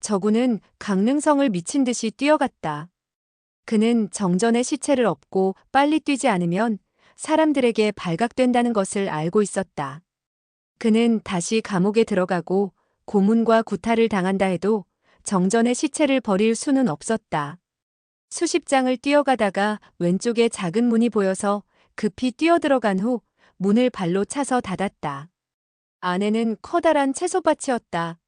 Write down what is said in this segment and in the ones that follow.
저구는 강릉성을 미친 듯이 뛰어갔다. 그는 정전의 시체를 업고 빨리 뛰지 않으면 사람들에게 발각된다는 것을 알고 있었다. 그는 다시 감옥에 들어가고 고문과 구타를 당한다 해도 정전의 시체를 버릴 수는 없었다. 수십 장을 뛰어가다가 왼쪽에 작은 문이 보여서 급히 뛰어들어간 후 문을 발로 차서 닫았다. 안에는 커다란 채소밭이었다.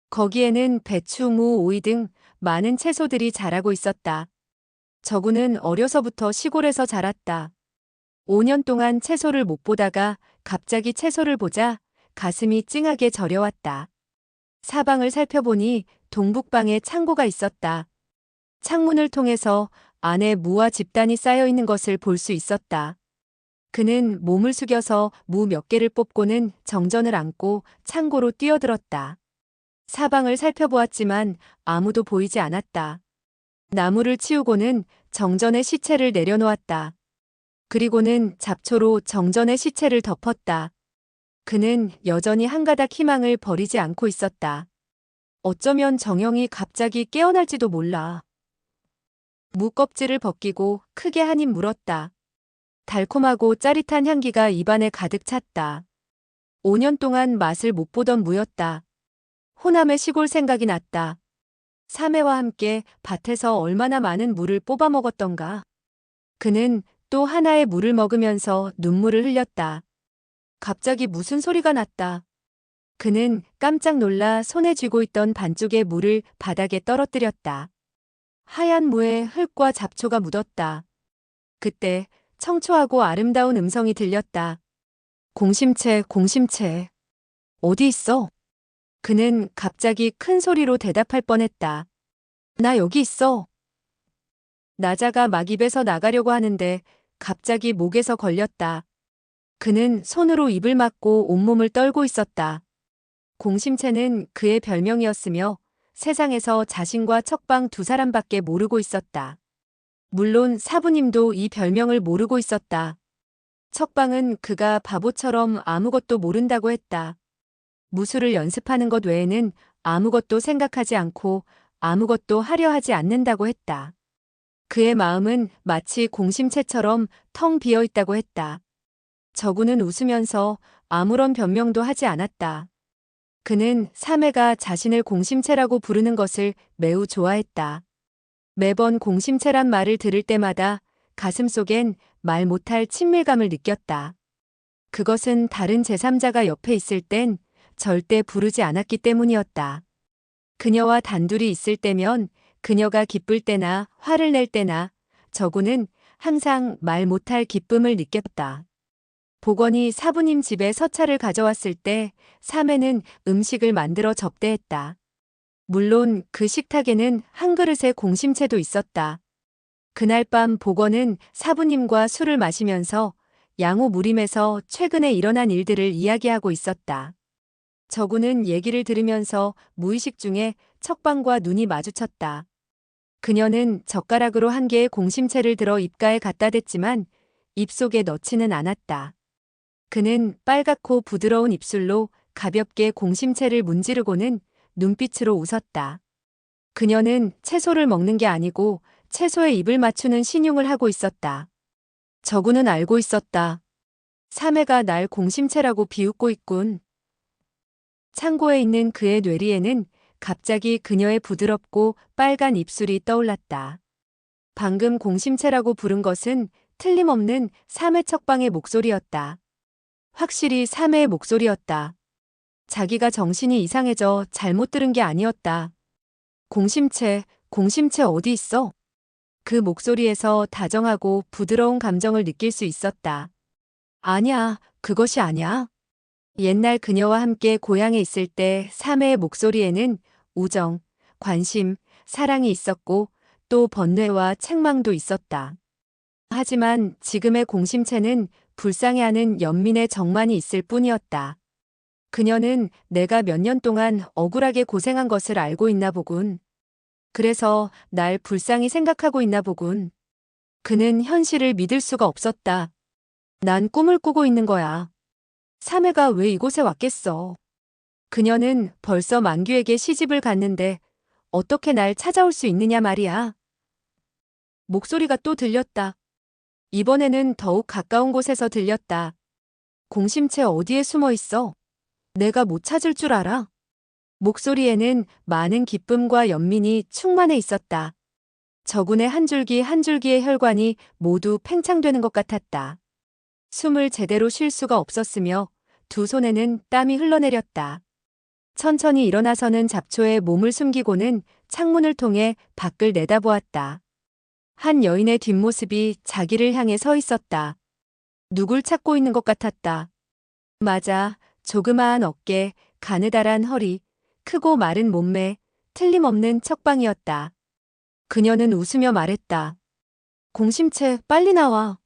거기에는 배추, 무, 오이 등 많은 채소들이 자라고 있었다. 저구는 어려서부터 시골에서 자랐다. 5년 동안 채소를 못 보다가 갑자기 채소를 보자 가슴이 찡하게 저려왔다. 사방을 살펴보니 동북방에 창고가 있었다. 창문을 통해서 안에 무와 집단이 쌓여 있는 것을 볼 수 있었다. 그는 몸을 숙여서 무 몇 개를 뽑고는 정전을 안고 창고로 뛰어들었다. 사방을 살펴보았지만 아무도 보이지 않았다. 나무를 치우고는 정전의 시체를 내려놓았다. 그리고는 잡초로 정전의 시체를 덮었다. 그는 여전히 한 가닥 희망을 버리지 않고 있었다. 어쩌면 정영이 갑자기 깨어날지도 몰라. 무 껍질을 벗기고 크게 한 입 물었다. 달콤하고 짜릿한 향기가 입안에 가득 찼다. 5년 동안 맛을 못 보던 무였다. 호남의 시골 생각이 났다. 사매와 함께 밭에서 얼마나 많은 무를 뽑아 먹었던가. 그는 또 하나의 무를 먹으면서 눈물을 흘렸다. 갑자기 무슨 소리가 났다. 그는 깜짝 놀라 손에 쥐고 있던 반쪽의 무를 바닥에 떨어뜨렸다. 하얀 무에 흙과 잡초가 묻었다. 그때 청초하고 아름다운 음성이 들렸다. 공심채, 공심채. 어디 있어? 그는 갑자기 큰 소리로 대답할 뻔했다. 나 여기 있어. 나자가 막 입에서 나가려고 하는데 갑자기 목에서 걸렸다. 그는 손으로 입을 막고 온몸을 떨고 있었다. 공심채는 그의 별명이었으며 세상에서 자신과 척방 두 사람밖에 모르고 있었다. 물론 사부님도 이 별명을 모르고 있었다. 척방은 그가 바보처럼 아무것도 모른다고 했다. 무술을 연습하는 것 외에는 아무것도 생각하지 않고 아무것도 하려 하지 않는다고 했다. 그의 마음은 마치 공심채처럼 텅 비어 있다고 했다. 저구는 웃으면서 아무런 변명도 하지 않았다. 그는 사매가 자신을 공심채라고 부르는 것을 매우 좋아했다. 매번 공심채란 말을 들을 때마다 가슴속엔 말 못할 친밀감을 느꼈다. 그것은 다른 제3자가 옆에 있을 땐 절대 부르지 않았기 때문이었다. 그녀와 단둘이 있을 때면 그녀가 기쁠 때나 화를 낼 때나 저구는 항상 말 못할 기쁨을 느꼈다. 복원이 사부님 집에 서차를 가져왔을 때 사매는 음식을 만들어 접대했다. 물론 그 식탁에는 한 그릇의 공심채도 있었다. 그날 밤 복원은 사부님과 술을 마시면서 양호 무림에서 최근에 일어난 일들을 이야기하고 있었다. 저구는 얘기를 들으면서 무의식 중에 척방과 눈이 마주쳤다. 그녀는 젓가락으로 한 개의 공심채를 들어 입가에 갖다 댔지만 입속에 넣지는 않았다. 그는 빨갛고 부드러운 입술로 가볍게 공심채를 문지르고는 눈빛으로 웃었다. 그녀는 채소를 먹는 게 아니고 채소에 입을 맞추는 신용을 하고 있었다. 저구는 알고 있었다. 사매가 날 공심채라고 비웃고 있군. 창고에 있는 그의 뇌리에는 갑자기 그녀의 부드럽고 빨간 입술이 떠올랐다. 방금 공심채라고 부른 것은 틀림없는 사매 척방의 목소리였다. 확실히 사매의 목소리였다. 자기가 정신이 이상해져 잘못 들은 게 아니었다. 공심채, 공심채 어디 있어? 그 목소리에서 다정하고 부드러운 감정을 느낄 수 있었다. 아니야, 그것이 아니야. 옛날 그녀와 함께 고향에 있을 때 사매의 목소리에는 우정, 관심, 사랑이 있었고 또 번뇌와 책망도 있었다. 하지만 지금의 공심채는 불쌍해하는 연민의 정만이 있을 뿐이었다. 그녀는 내가 몇 년 동안 억울하게 고생한 것을 알고 있나 보군. 그래서 날 불쌍히 생각하고 있나 보군. 그는 현실을 믿을 수가 없었다. 난 꿈을 꾸고 있는 거야. 사매가 왜 이곳에 왔겠어. 그녀는 벌써 만규에게 시집을 갔는데 어떻게 날 찾아올 수 있느냐 말이야. 목소리가 또 들렸다. 이번에는 더욱 가까운 곳에서 들렸다. 공심채 어디에 숨어 있어? 내가 못 찾을 줄 알아? 목소리에는 많은 기쁨과 연민이 충만해 있었다. 저군의 한 줄기 한 줄기의 혈관이 모두 팽창되는 것 같았다. 숨을 제대로 쉴 수가 없었으며 두 손에는 땀이 흘러내렸다. 천천히 일어나서는 잡초에 몸을 숨기고는 창문을 통해 밖을 내다보았다. 한 여인의 뒷모습이 자기를 향해 서 있었다. 누굴 찾고 있는 것 같았다. 맞아, 조그마한 어깨, 가느다란 허리, 크고 마른 몸매, 틀림없는 척방이었다. 그녀는 웃으며 말했다. 공심채, 빨리 나와.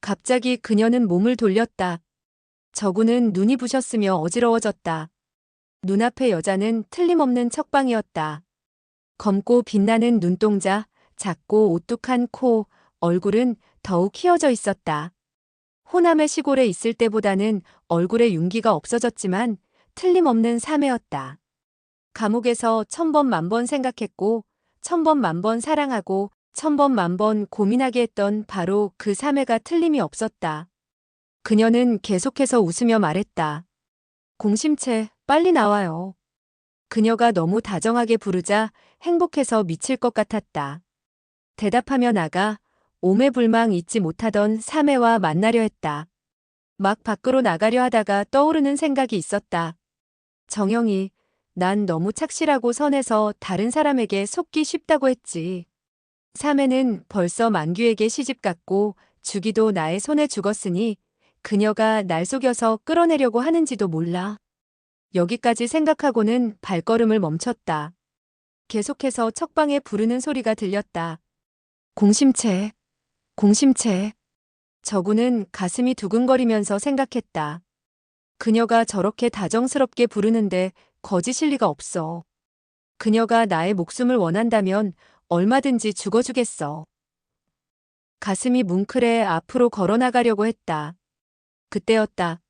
갑자기 그녀는 몸을 돌렸다. 저구는 눈이 부셨으며 어지러워졌다. 눈앞의 여자는 틀림없는 척방이었다. 검고 빛나는 눈동자, 작고 오뚝한 코, 얼굴은 더욱 휘어져 있었다. 호남의 시골에 있을 때보다는 얼굴에 윤기가 없어졌지만 틀림없는 사매였다. 감옥에서 천번 만번 생각했고 천번 만번 사랑하고 천번 만번 고민하게 했던 바로 그 사매가 틀림이 없었다. 그녀는 계속해서 웃으며 말했다. 공심채, 빨리 나와요. 그녀가 너무 다정하게 부르자 행복해서 미칠 것 같았다. 대답하며 나가 오매불망 잊지 못하던 사매와 만나려 했다. 막 밖으로 나가려 하다가 떠오르는 생각이 있었다. 정영이, 난 너무 착실하고 선해서 다른 사람에게 속기 쉽다고 했지. 사매는 벌써 만규에게 시집갔고 주기도 나의 손에 죽었으니 그녀가 날 속여서 끌어내려고 하는지도 몰라. 여기까지 생각하고는 발걸음을 멈췄다. 계속해서 척방에 부르는 소리가 들렸다. 공심채, 공심채. 저구는 가슴이 두근거리면서 생각했다. 그녀가 저렇게 다정스럽게 부르는데 거짓일 리가 없어. 그녀가 나의 목숨을 원한다면 얼마든지 죽어주겠어. 가슴이 뭉클해 앞으로 걸어나가려고 했다. 그때였다.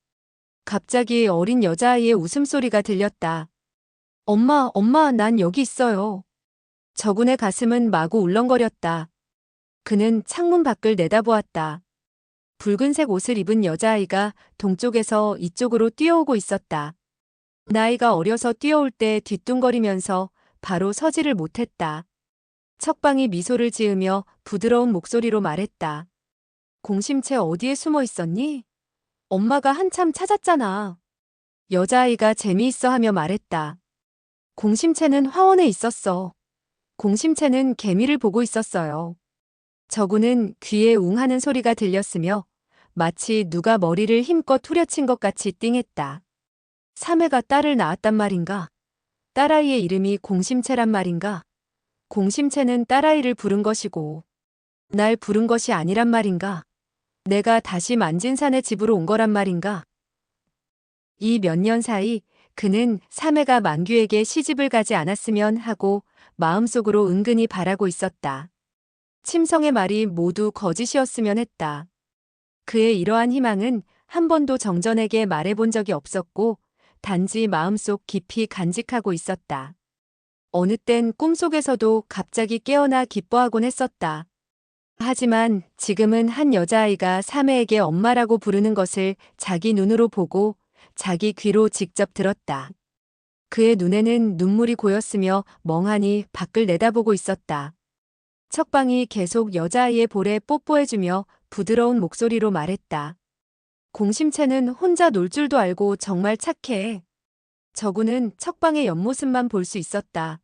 갑자기 어린 여자아이의 웃음소리가 들렸다. 엄마, 엄마, 난 여기 있어요. 저군의 가슴은 마구 울렁거렸다. 그는 창문 밖을 내다보았다. 붉은색 옷을 입은 여자아이가 동쪽에서 이쪽으로 뛰어오고 있었다. 나이가 어려서 뛰어올 때 뒤뚱거리면서 바로 서지를 못했다. 척방이 미소를 지으며 부드러운 목소리로 말했다. 공심채 어디에 숨어 있었니? 엄마가 한참 찾았잖아. 여자아이가 재미있어 하며 말했다. 공심채는 화원에 있었어. 공심채는 개미를 보고 있었어요. 저구는 귀에 웅 하는 소리가 들렸으며 마치 누가 머리를 힘껏 후려친 것 같이 띵했다. 사매가 딸을 낳았단 말인가? 딸아이의 이름이 공심채란 말인가? 공심채는 딸아이를 부른 것이고 날 부른 것이 아니란 말인가? 내가 다시 만진산의 집으로 온 거란 말인가? 이 몇 년 사이 그는 사매가 만규에게 시집을 가지 않았으면 하고 마음속으로 은근히 바라고 있었다. 침성의 말이 모두 거짓이었으면 했다. 그의 이러한 희망은 한 번도 정전에게 말해본 적이 없었고 단지 마음속 깊이 간직하고 있었다. 어느 땐 꿈속에서도 갑자기 깨어나 기뻐하곤 했었다. 하지만 지금은 한 여자아이가 사매에게 엄마라고 부르는 것을 자기 눈으로 보고 자기 귀로 직접 들었다. 그의 눈에는 눈물이 고였으며 멍하니 밖을 내다보고 있었다. 척방이 계속 여자아이의 볼에 뽀뽀해주며 부드러운 목소리로 말했다. 공심채는 혼자 놀 줄도 알고 정말 착해. 저구는 척방의 옆모습만 볼 수 있었다.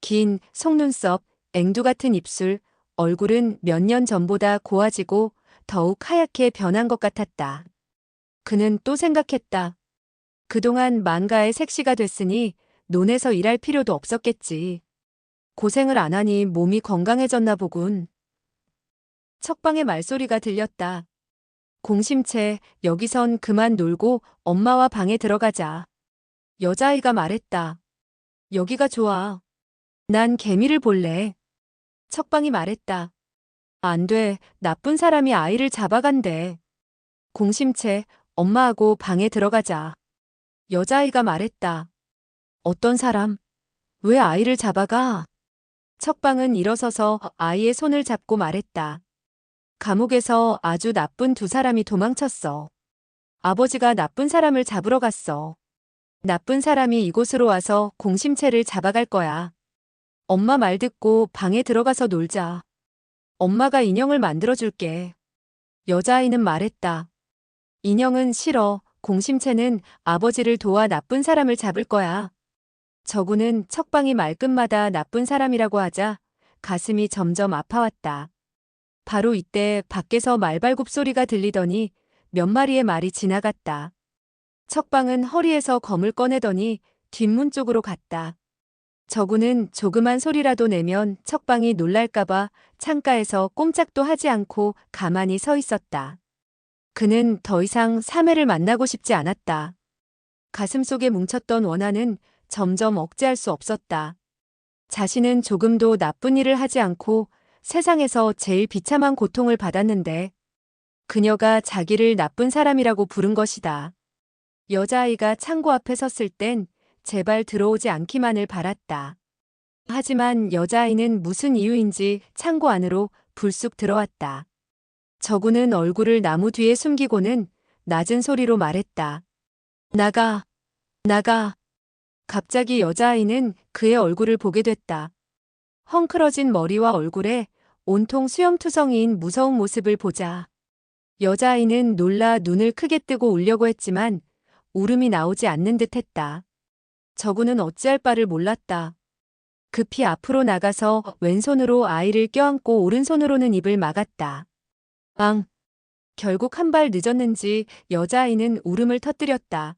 긴 속눈썹, 앵두 같은 입술, 얼굴은 몇 년 전보다 고와지고 더욱 하얗게 변한 것 같았다. 그는 또 생각했다. 그동안 망가의 색시가 됐으니 논에서 일할 필요도 없었겠지. 고생을 안 하니 몸이 건강해졌나 보군. 척방의 말소리가 들렸다. 공심채, 여기선 그만 놀고 엄마와 방에 들어가자. 여자아이가 말했다. 여기가 좋아. 난 개미를 볼래. 척방이 말했다. 안 돼, 나쁜 사람이 아이를 잡아간대. 공심채, 엄마하고 방에 들어가자. 여자아이가 말했다. 어떤 사람? 왜 아이를 잡아가? 척방은 일어서서 아이의 손을 잡고 말했다. 감옥에서 아주 나쁜 두 사람이 도망쳤어. 아버지가 나쁜 사람을 잡으러 갔어. 나쁜 사람이 이곳으로 와서 공심채를 잡아갈 거야. 엄마 말 듣고 방에 들어가서 놀자. 엄마가 인형을 만들어줄게. 여자아이는 말했다. 인형은 싫어. 공심채는 아버지를 도와 나쁜 사람을 잡을 거야. 저구는 척방이 말끝마다 나쁜 사람이라고 하자 가슴이 점점 아파왔다. 바로 이때 밖에서 말발굽 소리가 들리더니 몇 마리의 말이 지나갔다. 척방은 허리에서 검을 꺼내더니 뒷문 쪽으로 갔다. 저구는 조그만 소리라도 내면 척방이 놀랄까봐 창가에서 꼼짝도 하지 않고 가만히 서 있었다. 그는 더 이상 사매를 만나고 싶지 않았다. 가슴속에 뭉쳤던 원한은 점점 억제할 수 없었다. 자신은 조금도 나쁜 일을 하지 않고 세상에서 제일 비참한 고통을 받았는데 그녀가 자기를 나쁜 사람이라고 부른 것이다. 여자아이가 창고 앞에 섰을 땐 제발 들어오지 않기만을 바랐다. 하지만 여자아이는 무슨 이유인지 창고 안으로 불쑥 들어왔다. 저구는 얼굴을 나무 뒤에 숨기고는 낮은 소리로 말했다. 나가, 나가. 갑자기 여자아이는 그의 얼굴을 보게 됐다. 헝클어진 머리와 얼굴에 온통 수염투성이인 무서운 모습을 보자. 여자아이는 놀라 눈을 크게 뜨고 울려고 했지만 울음이 나오지 않는 듯 했다. 저구는 어찌할 바를 몰랐다. 급히 앞으로 나가서 왼손으로 아이를 껴안고 오른손으로는 입을 막았다. 앙! 결국 한 발 늦었는지 여자아이는 울음을 터뜨렸다.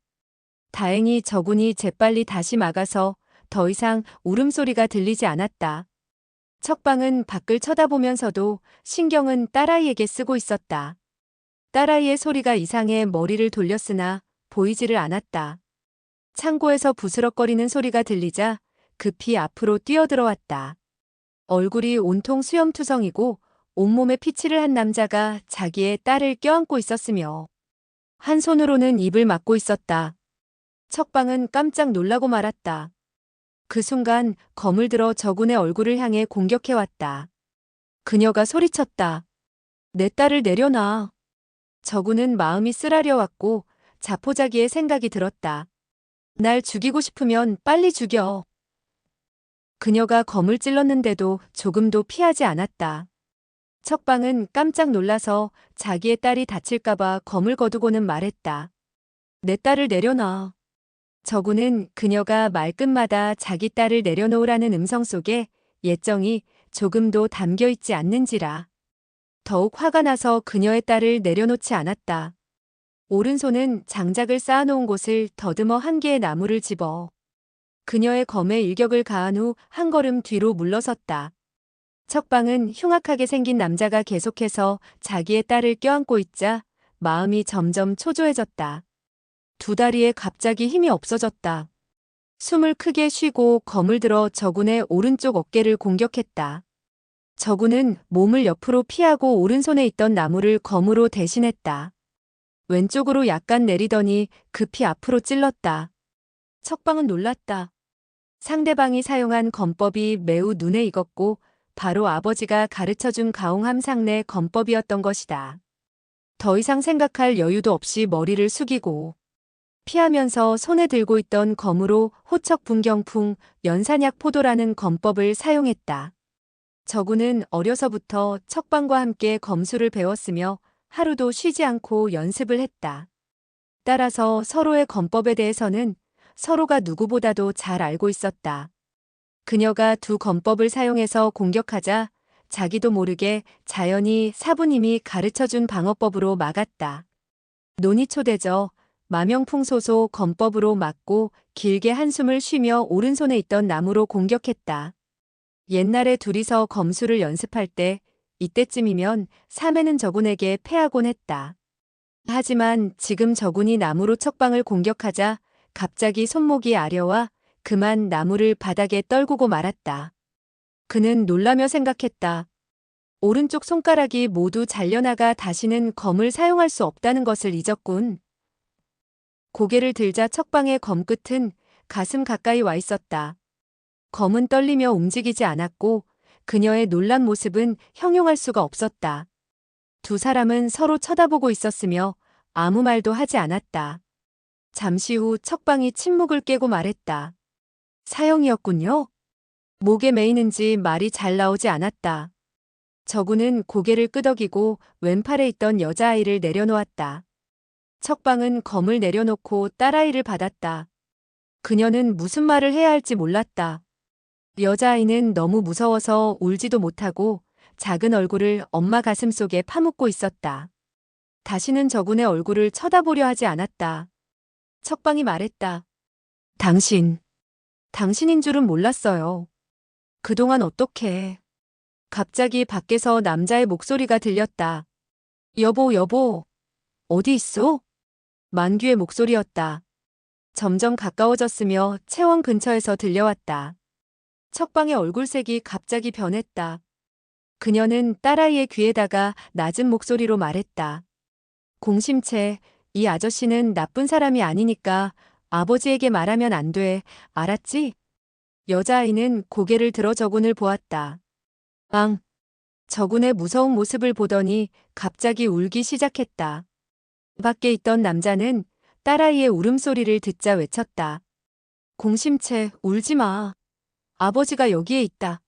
다행히 저군이 재빨리 다시 막아서 더 이상 울음소리가 들리지 않았다. 척방은 밖을 쳐다보면서도 신경은 딸아이에게 쓰고 있었다. 딸아이의 소리가 이상해 머리를 돌렸으나 보이지를 않았다. 창고에서 부스럭거리는 소리가 들리자 급히 앞으로 뛰어들어왔다. 얼굴이 온통 수염투성이고 온몸에 피칠을 한 남자가 자기의 딸을 껴안고 있었으며 한 손으로는 입을 막고 있었다. 척방은 깜짝 놀라고 말았다. 그 순간 검을 들어 저군의 얼굴을 향해 공격해왔다. 그녀가 소리쳤다. 내 딸을 내려놔. 저군은 마음이 쓰라려왔고 자포자기의 생각이 들었다. 날 죽이고 싶으면 빨리 죽여. 그녀가 검을 찔렀는데도 조금도 피하지 않았다. 척방은 깜짝 놀라서 자기의 딸이 다칠까봐 검을 거두고는 말했다. 내 딸을 내려놔. 저구는 그녀가 말끝마다 자기 딸을 내려놓으라는 음성 속에 예정이 조금도 담겨있지 않는지라. 더욱 화가 나서 그녀의 딸을 내려놓지 않았다. 오른손은 장작을 쌓아놓은 곳을 더듬어 한 개의 나무를 집어 그녀의 검에 일격을 가한 후 한 걸음 뒤로 물러섰다. 척방은 흉악하게 생긴 남자가 계속해서 자기의 딸을 껴안고 있자 마음이 점점 초조해졌다. 두 다리에 갑자기 힘이 없어졌다. 숨을 크게 쉬고 검을 들어 저군의 오른쪽 어깨를 공격했다. 저군은 몸을 옆으로 피하고 오른손에 있던 나무를 검으로 대신했다. 왼쪽으로 약간 내리더니 급히 앞으로 찔렀다. 척방은 놀랐다. 상대방이 사용한 검법이 매우 눈에 익었고 바로 아버지가 가르쳐준 가홍함 상내 검법이었던 것이다. 더 이상 생각할 여유도 없이 머리를 숙이고 피하면서 손에 들고 있던 검으로 호척 분경풍 연산약 포도라는 검법을 사용했다. 저구는 어려서부터 척방과 함께 검술을 배웠으며 하루도 쉬지 않고 연습을 했다. 따라서 서로의 검법에 대해서는 서로가 누구보다도 잘 알고 있었다. 그녀가 두 검법을 사용해서 공격하자 자기도 모르게 자연히 사부님이 가르쳐준 방어법으로 막았다. 논이 초대져 마명풍소소 검법으로 막고 길게 한숨을 쉬며 오른손에 있던 나무로 공격했다. 옛날에 둘이서 검술을 연습할 때 이때쯤이면 사매는 저군에게 패하곤 했다. 하지만 지금 저군이 나무로 척방을 공격하자 갑자기 손목이 아려와 그만 나무를 바닥에 떨구고 말았다. 그는 놀라며 생각했다. 오른쪽 손가락이 모두 잘려나가 다시는 검을 사용할 수 없다는 것을 잊었군. 고개를 들자 척방의 검끝은 가슴 가까이 와 있었다. 검은 떨리며 움직이지 않았고 그녀의 놀란 모습은 형용할 수가 없었다. 두 사람은 서로 쳐다보고 있었으며 아무 말도 하지 않았다. 잠시 후 척방이 침묵을 깨고 말했다. 사형이었군요. 목에 메이는지 말이 잘 나오지 않았다. 저구는 고개를 끄덕이고 왼팔에 있던 여자아이를 내려놓았다. 척방은 검을 내려놓고 딸아이를 받았다. 그녀는 무슨 말을 해야 할지 몰랐다. 여자아이는 너무 무서워서 울지도 못하고 작은 얼굴을 엄마 가슴 속에 파묻고 있었다. 다시는 저군의 얼굴을 쳐다보려 하지 않았다. 척방이 말했다. 당신인 줄은 몰랐어요. 그동안 어떻게. 갑자기 밖에서 남자의 목소리가 들렸다. 여보, 어디 있어? 만규의 목소리였다. 점점 가까워졌으며 채원 근처에서 들려왔다. 척방의 얼굴색이 갑자기 변했다. 그녀는 딸아이의 귀에다가 낮은 목소리로 말했다. 공심채, 이 아저씨는 나쁜 사람이 아니니까 아버지에게 말하면 안 돼, 알았지? 여자아이는 고개를 들어 저군을 보았다. 저군의 무서운 모습을 보더니 갑자기 울기 시작했다. 밖에 있던 남자는 딸아이의 울음소리를 듣자 외쳤다. 공심채, 울지 마. 아버지가 여기에 있다.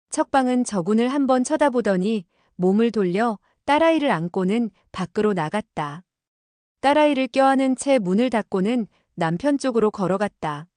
척방은 저군을 한번 쳐다보더니 몸을 돌려 딸아이를 안고는 밖으로 나갔다. 딸아이를 껴안은 채 문을 닫고는 남편 쪽으로 걸어갔다.